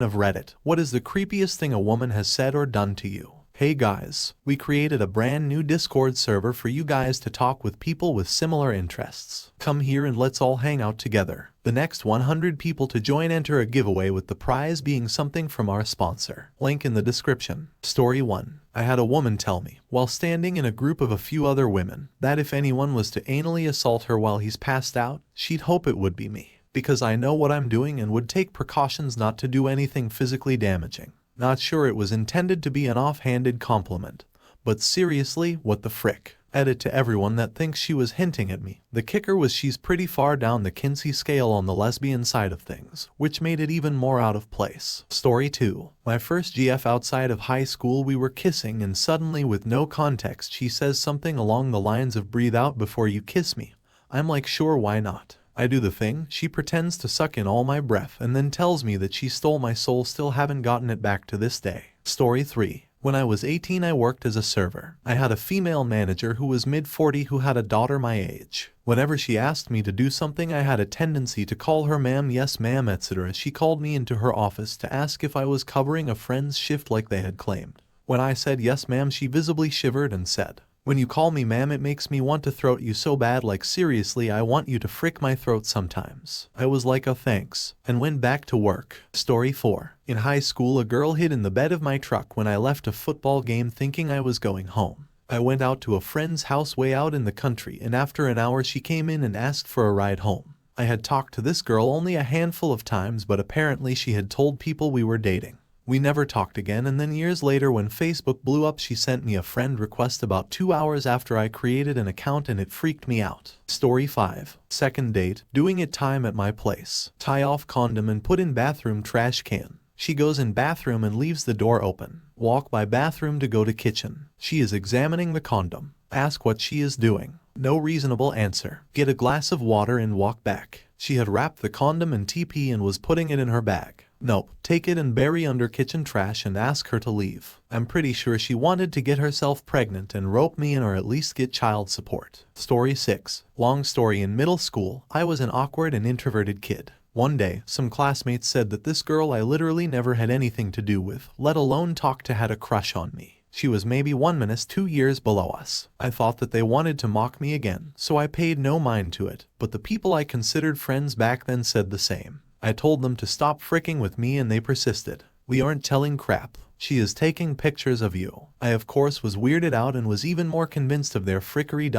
of Reddit. What is the creepiest thing a woman has said or done to you? Hey guys, we created a brand new Discord server for you guys to talk with people with similar interests. Come here and let's all hang out together. The next 100 people to join enter a giveaway with the prize being something from our sponsor. Link in the description. Story 1. I had a woman tell me, while standing in a group of a few other women, that if anyone was to anally assault her while he's passed out, she'd hope it would be me. Because I know what I'm doing and would take precautions not to do anything physically damaging. Not sure it was intended to be an offhanded compliment. But seriously, what the frick? Edit to everyone that thinks she was hinting at me. The kicker was she's pretty far down the Kinsey scale on the lesbian side of things, which made it even more out of place. Story 2. My first GF outside of high school, we were kissing and suddenly with no context she says something along the lines of breathe out before you kiss me. I'm like, sure, why not? I do the thing, she pretends to suck in all my breath and then tells me that she stole my soul, still haven't gotten it back to this day. Story 3. When I was 18 I worked as a server. I had a female manager who was mid-40 who had a daughter my age. Whenever she asked me to do something I had a tendency to call her ma'am, yes ma'am, etc. She called me into her office to ask if I was covering a friend's shift like they had claimed. When I said yes ma'am, she visibly shivered and said, "When you call me ma'am it makes me want to throat you so bad, like seriously I want you to frick my throat sometimes." I was like, oh thanks, and went back to work. Story 4. In high school a girl hid in the bed of my truck when I left a football game thinking I was going home. I went out to a friend's house way out in the country and after an hour she came in and asked for a ride home. I had talked to this girl only a handful of times, but apparently she had told people we were dating. We never talked again, and then years later when Facebook blew up she sent me a friend request about 2 hours after I created an account and it freaked me out. Story 5. Second date, doing it time at my place. Tie off condom and put in bathroom trash can. She goes in bathroom and leaves the door open. Walk by bathroom to go to kitchen. She is examining the condom. Ask what she is doing. No reasonable answer. Get a glass of water and walk back. She had wrapped the condom in TP and was putting it in her bag. Nope, take it and bury under kitchen trash and ask her to leave. I'm pretty sure she wanted to get herself pregnant and rope me in or at least get child support. Story 6. Long story. In middle school, I was an awkward and introverted kid. One day, some classmates said that this girl I literally never had anything to do with, let alone talk to, had a crush on me. She was maybe 2 years below us. I thought that they wanted to mock me again, so I paid no mind to it, but the people I considered friends back then said the same. I told them to stop fricking with me and they persisted. We aren't telling crap. She is taking pictures of you. I of course was weirded out and was even more convinced of their frickery ...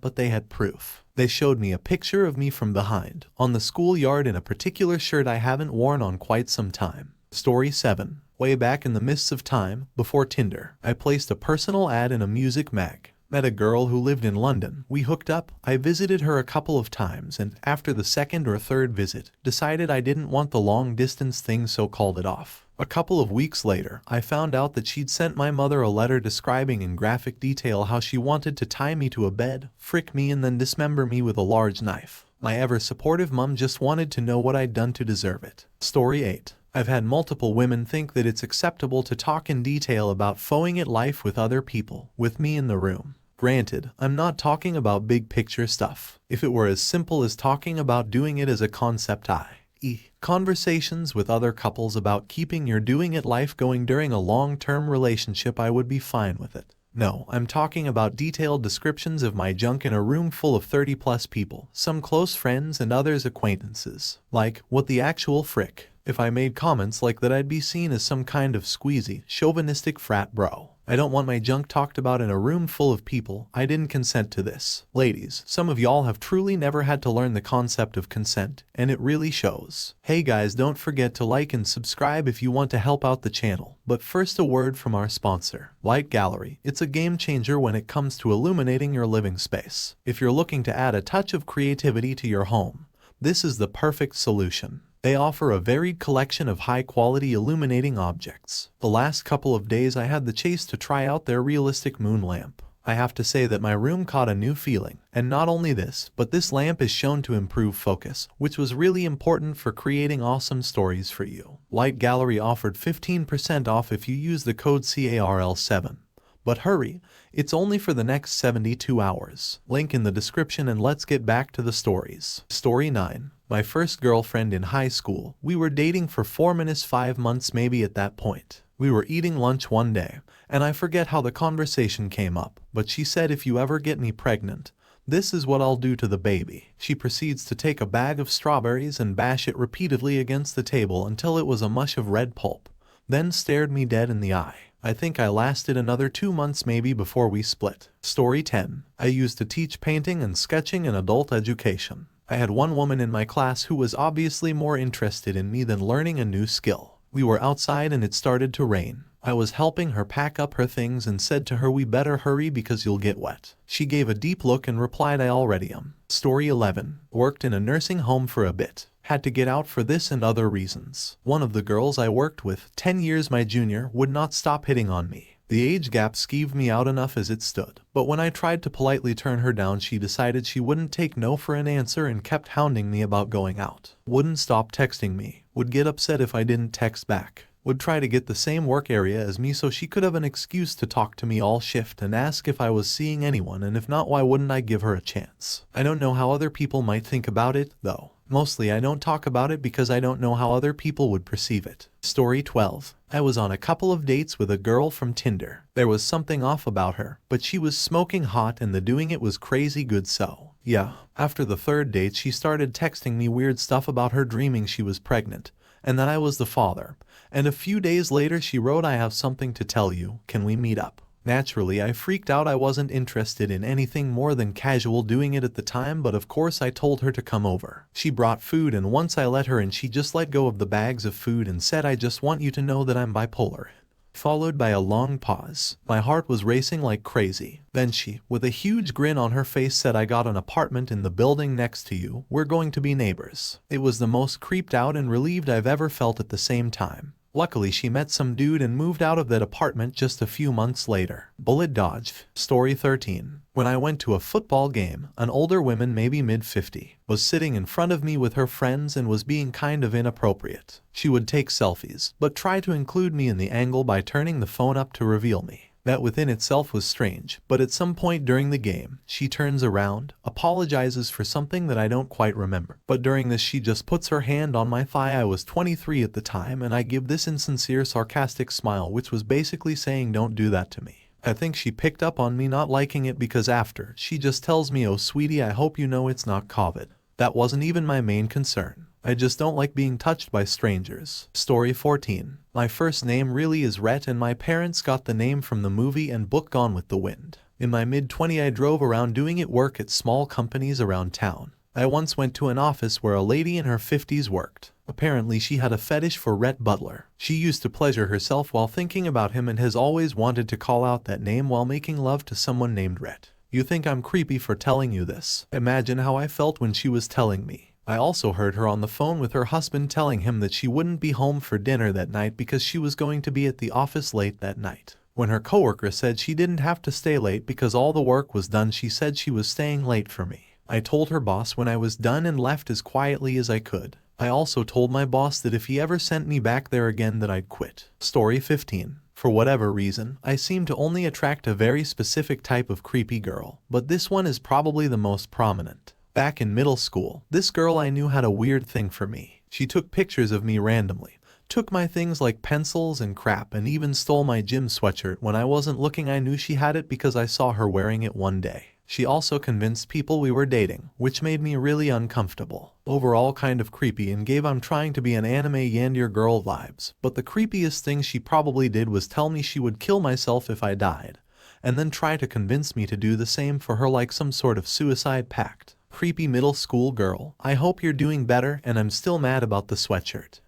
but they had proof. They showed me a picture of me from behind, on the schoolyard in a particular shirt I haven't worn on quite some time. Story 7. Way back in the mists of time, before Tinder, I placed a personal ad in a music mag. Met a girl who lived in London. We hooked up. I visited her a couple of times and, after the second or third visit, decided I didn't want the long distance thing, so called it off. A couple of weeks later, I found out that she'd sent my mother a letter describing in graphic detail how she wanted to tie me to a bed, frick me and then dismember me with a large knife. My ever supportive mum just wanted to know what I'd done to deserve it. Story 8. I've had multiple women think that it's acceptable to talk in detail about foeing it life with other people, with me in the room. Granted, I'm not talking about big picture stuff. If it were as simple as talking about doing it as a concept, i.e., conversations with other couples about keeping your doing it life going during a long-term relationship, I would be fine with it. No, I'm talking about detailed descriptions of my junk in a room full of 30+ people, some close friends and others acquaintances. Like, what the actual frick? If I made comments like that I'd be seen as some kind of squeezy, chauvinistic frat bro. I don't want my junk talked about in a room full of people. I didn't consent to this. Ladies, some of y'all have truly never had to learn the concept of consent, and it really shows. Hey guys, don't forget to like and subscribe if you want to help out the channel. But first, a word from our sponsor, Light Gallery. It's a game changer when it comes to illuminating your living space. If you're looking to add a touch of creativity to your home, this is the perfect solution. They offer a varied collection of high-quality illuminating objects. The last couple of days I had the chance to try out their realistic moon lamp. I have to say that my room caught a new feeling, and not only this, but this lamp is shown to improve focus, which was really important for creating awesome stories for you. Light Gallery offered 15% off if you use the code CARL7. But hurry, it's only for the next 72 hours. Link in the description, and let's get back to the stories. Story 9. My first girlfriend in high school. We were dating for 5 months maybe at that point. We were eating lunch one day, and I forget how the conversation came up, but she said, if you ever get me pregnant, this is what I'll do to the baby. She proceeds to take a bag of strawberries and bash it repeatedly against the table until it was a mush of red pulp, then stared me dead in the eye. I think I lasted another 2 months maybe before we split. Story 10. I used to teach painting and sketching in adult education. I had one woman in my class who was obviously more interested in me than learning a new skill. We were outside and it started to rain. I was helping her pack up her things and said to her, we better hurry because you'll get wet. She gave a deep look and replied, I already am. Story 11. Worked in a nursing home for a bit. Had to get out for this and other reasons. One of the girls I worked with, 10 years my junior, would not stop hitting on me. The age gap skeeved me out enough as it stood, but when I tried to politely turn her down, she decided she wouldn't take no for an answer and kept hounding me about going out. Wouldn't stop texting me, would get upset if I didn't text back, would try to get the same work area as me so she could have an excuse to talk to me all shift and ask if I was seeing anyone, and if not, why wouldn't I give her a chance. I don't know how other people might think about it, though. Mostly I don't talk about it because I don't know how other people would perceive it. Story 12. I was on a couple of dates with a girl from Tinder. There was something off about her, but she was smoking hot and the doing it was crazy good, so yeah. After the third date she started texting me weird stuff about her dreaming she was pregnant, and that I was the father. And a few days later she wrote, I have something to tell you, can we meet up? Naturally, I freaked out. I wasn't interested in anything more than casual doing it at the time, but of course I told her to come over. She brought food, and once I let her in, she just let go of the bags of food and said, I just want you to know that I'm bipolar. Followed by a long pause. My heart was racing like crazy. Then she, with a huge grin on her face, said, I got an apartment in the building next to you. We're going to be neighbors. It was the most creeped out and relieved I've ever felt at the same time. Luckily, she met some dude and moved out of that apartment just a few months later. Bullet dodged. Story 13. When I went to a football game, an older woman, maybe mid-50, was sitting in front of me with her friends and was being kind of inappropriate. She would take selfies, but try to include me in the angle by turning the phone up to reveal me. That within itself was strange, but at some point during the game, she turns around, apologizes for something that I don't quite remember. But during this she just puts her hand on my thigh. I was 23 at the time, and I give this insincere sarcastic smile which was basically saying, don't do that to me. I think she picked up on me not liking it because after, she just tells me, oh sweetie, I hope you know it's not COVID. That wasn't even my main concern. I just don't like being touched by strangers. Story 14. My first name really is Rhett, and my parents got the name from the movie and book Gone with the Wind. In my mid-20s I drove around doing it work at small companies around town. I once went to an office where a lady in her 50s worked. Apparently she had a fetish for Rhett Butler. She used to pleasure herself while thinking about him and has always wanted to call out that name while making love to someone named Rhett. You think I'm creepy for telling you this? Imagine how I felt when she was telling me. I also heard her on the phone with her husband telling him that she wouldn't be home for dinner that night because she was going to be at the office late that night. When her coworker said she didn't have to stay late because all the work was done, she said she was staying late for me. I told her boss when I was done and left as quietly as I could. I also told my boss that if he ever sent me back there again that I'd quit. Story 15. For whatever reason, I seem to only attract a very specific type of creepy girl, but this one is probably the most prominent. Back in middle school, this girl I knew had a weird thing for me. She took pictures of me randomly, took my things like pencils and crap, and even stole my gym sweatshirt when I wasn't looking. I knew she had it because I saw her wearing it one day. She also convinced people we were dating, which made me really uncomfortable. Overall kind of creepy and gave I'm trying to be an anime yandeer girl vibes, but the creepiest thing she probably did was tell me she would kill myself if I died, and then try to convince me to do the same for her like some sort of suicide pact. Creepy middle school girl. I hope you're doing better, and I'm still mad about the sweatshirt.